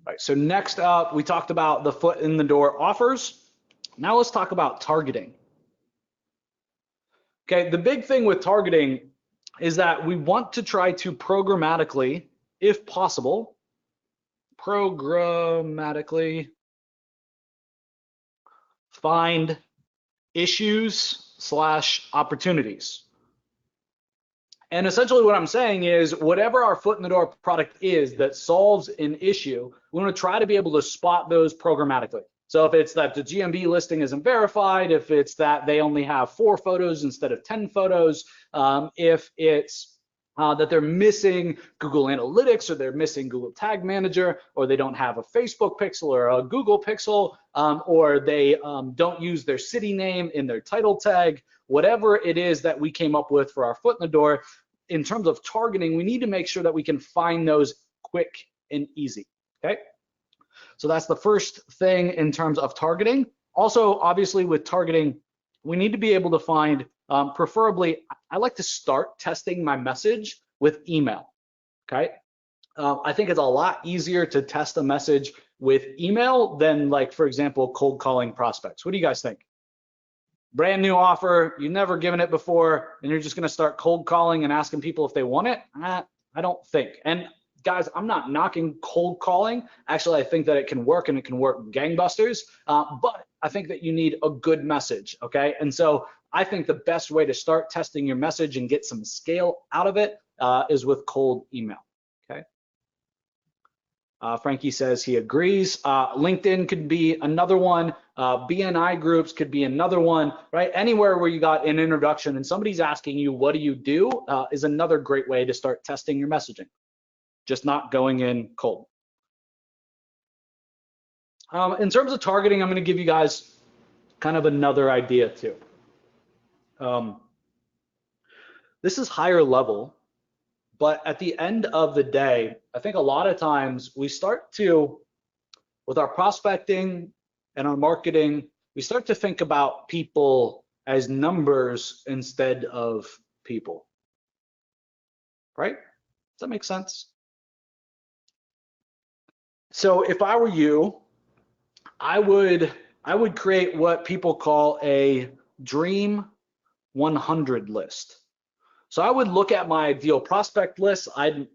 Right, so next up, we talked about the foot in the door offers. Now let's talk about targeting. Okay, the big thing with targeting is that we want to try to programmatically, if possible, find issues/opportunities. And essentially what I'm saying is whatever our foot in the door product is that solves an issue, we want to try to be able to spot those programmatically. So if it's that the GMB listing isn't verified, if it's that they only have 4 photos instead of 10 photos, if it's that they're missing Google Analytics, or they're missing Google Tag Manager, or they don't have a Facebook pixel or a Google pixel, or they don't use their city name in their title tag, whatever it is that we came up with for our foot in the door, in terms of targeting, we need to make sure that we can find those quick and easy, okay? So that's the first thing in terms of targeting. Also, obviously with targeting, we need to be able to find, preferably, I like to start testing my message with email, okay? I think it's a lot easier to test a message with email than, like, for example, cold calling prospects. What do you guys think? Brand new offer, you've never given it before, and you're just gonna start cold calling and asking people if they want it? I don't think. And guys, I'm not knocking cold calling. Actually, I think that it can work, and it can work gangbusters, but I think that you need a good message, okay? And so I think the best way to start testing your message and get some scale out of it is with cold email, okay? Frankie says he agrees. LinkedIn could be another one. BNI groups could be another one, right? Anywhere where you got an introduction and somebody's asking you, what do you do, is another great way to start testing your messaging. Just not going in cold. In terms of targeting, I'm going to give you guys kind of another idea too. This is higher level. But at the end of the day, I think a lot of times we start to, with our prospecting and our marketing, we start to think about people as numbers instead of people, right? Does that make sense? So if I were you, I would create what people call a Dream 100 list. So I would look at my ideal prospect list, I'd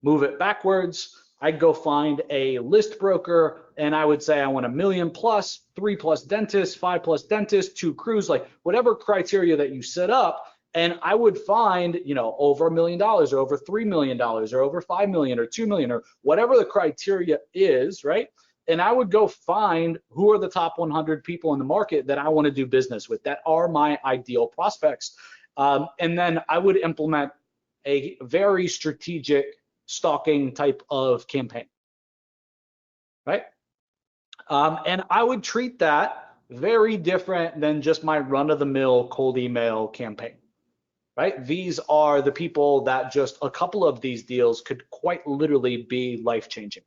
move it backwards, I'd go find a list broker, and I would say I want 1 million plus, 3+ dentists, 5+ dentists, 2 crews, like whatever criteria that you set up, and I would find, you know, over $1 million, or over $3 million, or over 5 million, or 2 million, or whatever the criteria is, right? And I would go find who are the top 100 people in the market that I want to do business with, that are my ideal prospects. And then I would implement a very strategic stalking type of campaign, right? And I would treat that very different than just my run-of-the-mill cold email campaign, right? These are the people that just a couple of these deals could quite literally be life-changing.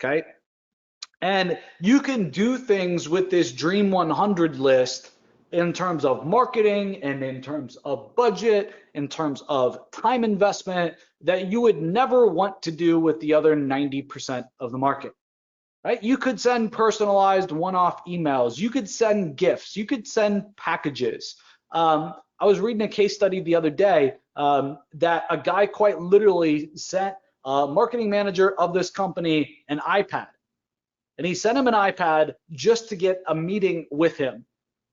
Okay? And you can do things with this Dream 100 list in terms of marketing and in terms of budget, in terms of time investment that you would never want to do with the other 90% of the market, right? You could send personalized one-off emails. You could send gifts. You could send packages. I was reading a case study the other day that a guy quite literally sent a marketing manager of this company an iPad. And he sent him an iPad just to get a meeting with him,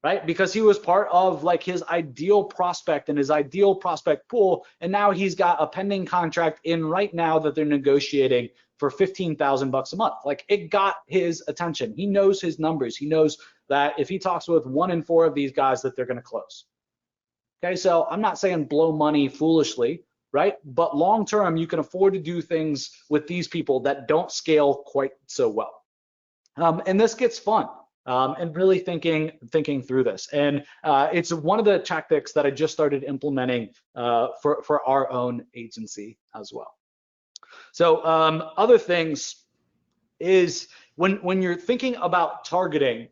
right? Because he was part of like his ideal prospect and his ideal prospect pool. And now he's got a pending contract in right now that they're negotiating for $15,000 a month. Like, it got his attention. He knows his numbers. He knows that if he talks with 1 in 4 of these guys, that they're going to close. Okay, so I'm not saying blow money foolishly, right? But long term, you can afford to do things with these people that don't scale quite so well. And this gets fun, and really thinking through this. And it's one of the tactics that I just started implementing for our own agency as well. So other things is when you're thinking about targeting,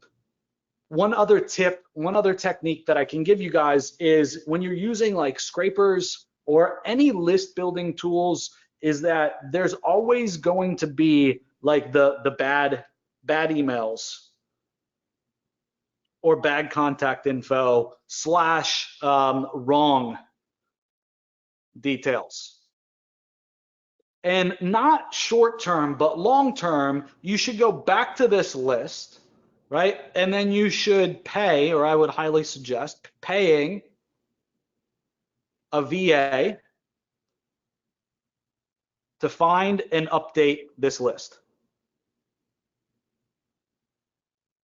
one other tip, one other technique that I can give you guys is when you're using like scrapers or any list building tools is that there's always going to be like the bad emails or bad contact info / wrong details. And not short term, but long term, you should go back to this list, right? And then you should pay, or I would highly suggest paying a VA to find and update this list.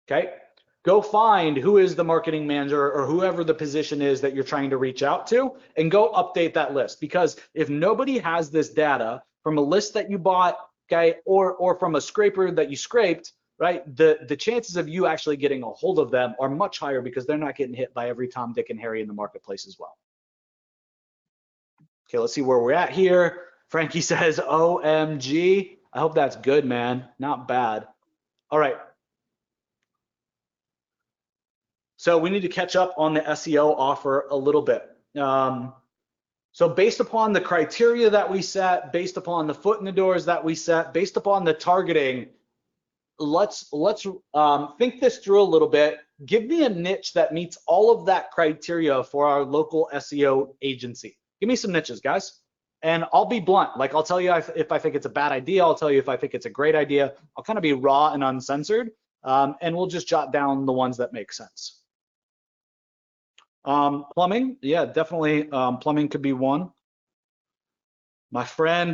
Okay? Go find who is the marketing manager or whoever the position is that you're trying to reach out to, and go update that list. Because if nobody has this data from a list that you bought, okay, or from a scraper that you scraped, right, the chances of you actually getting a hold of them are much higher because they're not getting hit by every Tom, Dick, and Harry in the marketplace as well. Okay, let's see where we're at here. Frankie says, OMG. I hope that's good, man. Not bad. All right. So we need to catch up on the SEO offer a little bit. So based upon the criteria that we set, based upon the foot in the doors that we set, based upon the targeting, let's think this through a little bit. Give me a niche that meets all of that criteria for our local SEO agency. Give me some niches, guys. And I'll be blunt. Like, I'll tell you if I think it's a bad idea. I'll tell you if I think it's a great idea. I'll kind of be raw and uncensored, and we'll just jot down the ones that make sense. Plumbing, yeah, definitely. Plumbing could be one. My friend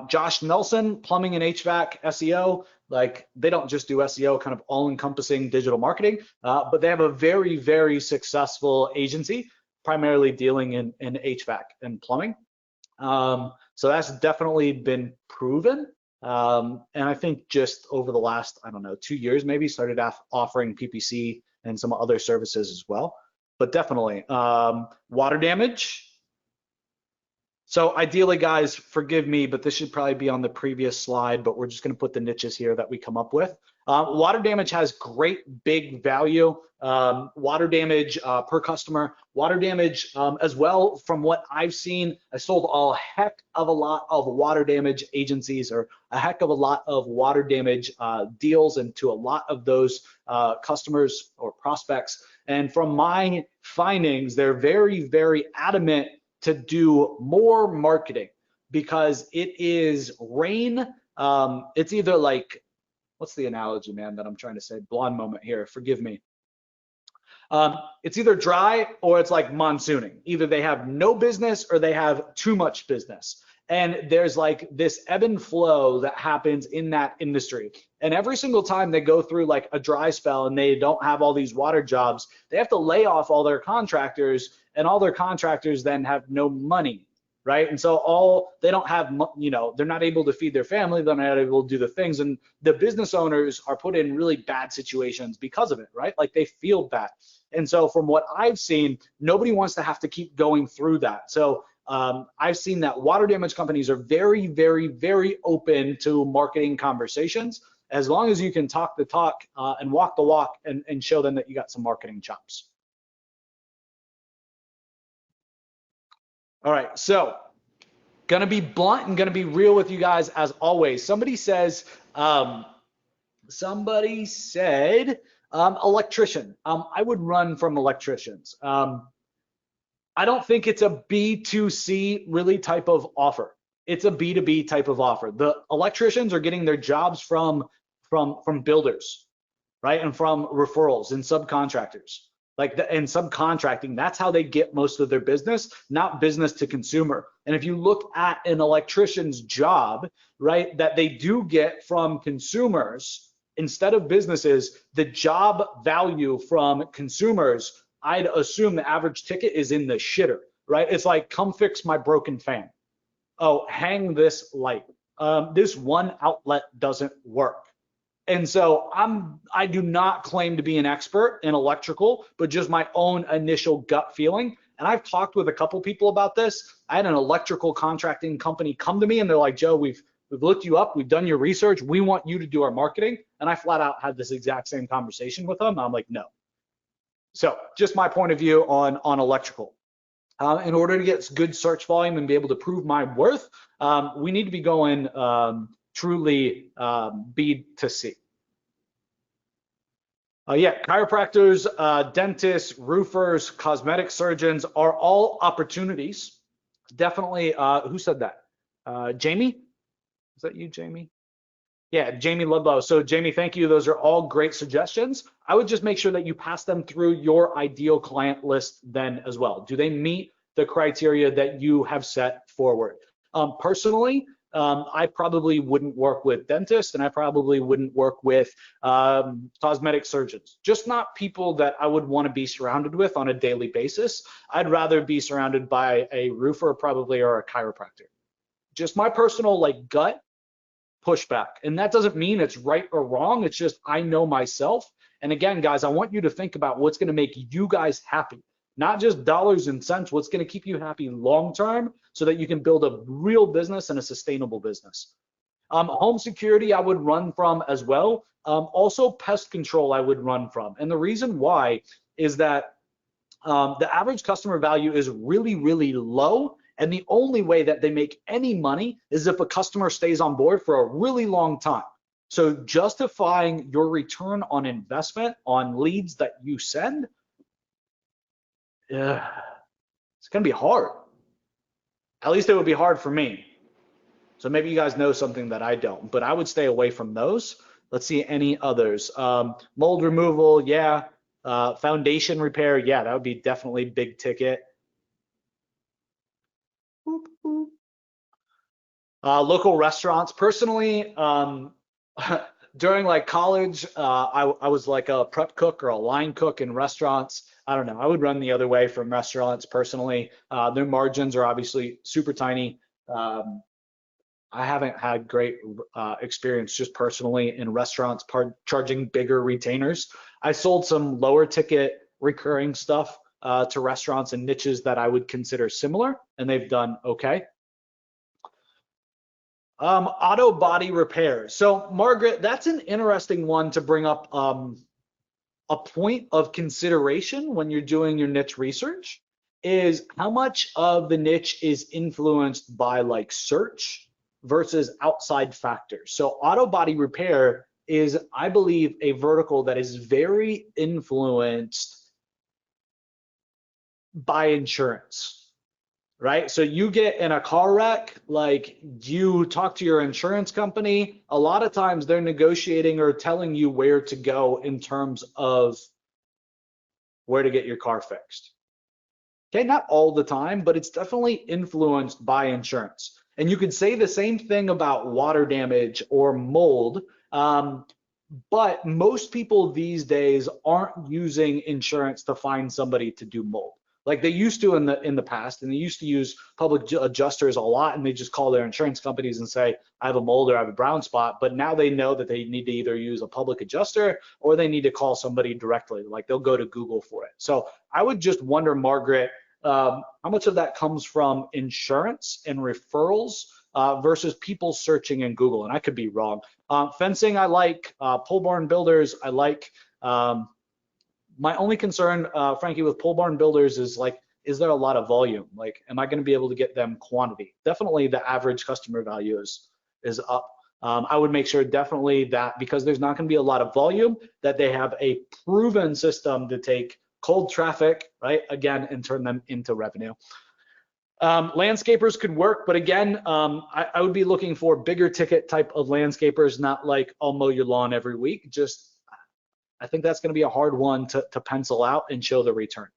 Josh Nelson, plumbing and HVAC SEO. Like, they don't just do SEO, kind of all-encompassing digital marketing, but they have a very, very successful agency, primarily dealing in HVAC and plumbing. So that's definitely been proven. And I think just over the last, I don't know, 2 years maybe, started offering PPC and some other services as well. But definitely water damage. So ideally, guys, forgive me, but this should probably be on the previous slide, but we're just going to put the niches here that we come up with. Water damage has great big value. Water damage per customer, water damage as well. From what I've seen, I sold a heck of a lot of water damage agencies, or a heck of a lot of water damage deals, and to a lot of those customers or prospects. And from my findings, they're very, very adamant to do more marketing, because it is rain. It's either like, what's the analogy, man, that I'm trying to say? Blonde moment here, forgive me. It's either dry or it's like monsooning. Either they have no business or they have too much business. And there's like this ebb and flow that happens in that industry. And every single time they go through like a dry spell and they don't have all these water jobs, they have to lay off all their contractors, and all their contractors then have no money, right? And so they don't have, they're not able to feed their family, they're not able to do the things, and the business owners are put in really bad situations because of it, right? Like, they feel bad. And so from what I've seen, nobody wants to have to keep going through that. So I've seen that water damage companies are very, very, very open to marketing conversations, as long as you can talk the talk and walk the walk, and show them that you got some marketing chops. All right, so gonna be blunt and gonna be real with you guys as always. Somebody said electrician. I would run from electricians. I don't think it's a B2C really type of offer. It's a B2B type of offer. The electricians are getting their jobs from builders, right? And from referrals and subcontractors. And subcontracting, that's how they get most of their business, not business to consumer. And if you look at an electrician's job, right, that they do get from consumers instead of businesses, the job value from consumers, I'd assume the average ticket is in the shitter, right? It's like, come fix my broken fan. Oh, hang this light. This one outlet doesn't work. And so I do not claim to be an expert in electrical, but just my own initial gut feeling. And I've talked with a couple people about this. I had an electrical contracting company come to me and they're like, Joe, we've looked you up, we've done your research, we want you to do our marketing. And I flat out had this exact same conversation with them. I'm like, no. So just my point of view on electrical. In order to get good search volume and be able to prove my worth, we need to be going truly B to C. Yeah, chiropractors, dentists, roofers, cosmetic surgeons are all opportunities. Definitely, who said that? Jamie? Is that you, Jamie? Yeah, Jamie Ludlow. So Jamie, thank you. Those are all great suggestions. I would just make sure that you pass them through your ideal client list then as well. Do they meet the criteria that you have set forward? Personally, I probably wouldn't work with dentists and I probably wouldn't work with cosmetic surgeons. Just not people that I would want to be surrounded with on a daily basis. I'd rather be surrounded by a roofer probably or a chiropractor. Just my personal like gut pushback. And that doesn't mean it's right or wrong. It's just I know myself. And again, guys, I want you to think about what's going to make you guys happy, not just dollars and cents, what's going to keep you happy long term so that you can build a real business and a sustainable business. Home security, I would run from as well. Also, pest control, I would run from. And the reason why is that the average customer value is really, really low. And the only way that they make any money is if a customer stays on board for a really long time. So justifying your return on investment on leads that you send, it's going to be hard. At least it would be hard for me. So maybe you guys know something that I don't, but I would stay away from those. Let's see any others. Mold removal, yeah. Foundation repair, yeah, that would be definitely big ticket. Local restaurants. Personally, during like college, I was like a prep cook or a line cook in restaurants. I don't know. I would run the other way from restaurants personally. Their margins are obviously super tiny. I haven't had great experience just personally in restaurants charging bigger retainers. I sold some lower ticket recurring stuff to restaurants and niches that I would consider similar, and they've done okay. Auto body repair. So Margaret, that's an interesting one to bring up a point of consideration when you're doing your niche research is how much of the niche is influenced by like search versus outside factors. So auto body repair is, I believe, a vertical that is very influenced by insurance. Right? So you get in a car wreck, like you talk to your insurance company, a lot of times they're negotiating or telling you where to go in terms of where to get your car fixed. Okay, not all the time, but it's definitely influenced by insurance. And you could say the same thing about water damage or mold, but most people these days aren't using insurance to find somebody to do mold. Like they used to in the past, and they used to use public adjusters a lot, and they just call their insurance companies and say, I have a mold or I have a brown spot. But now they know that they need to either use a public adjuster or they need to call somebody directly. Like they'll go to Google for it. So I would just wonder, Margaret, how much of that comes from insurance and referrals versus people searching in Google? And I could be wrong. Fencing, I like. Pole barn builders, I like. My only concern, Frankie, with pole barn builders is like, is there a lot of volume? Like, am I going to be able to get them quantity? Definitely the average customer value is up. I would make sure definitely that because there's not going to be a lot of volume, that they have a proven system to take cold traffic, right, again, and turn them into revenue. Landscapers could work, but again, I would be looking for bigger ticket type of landscapers, not like I'll mow your lawn every week. Just I think that's going to be a hard one to pencil out and show the return.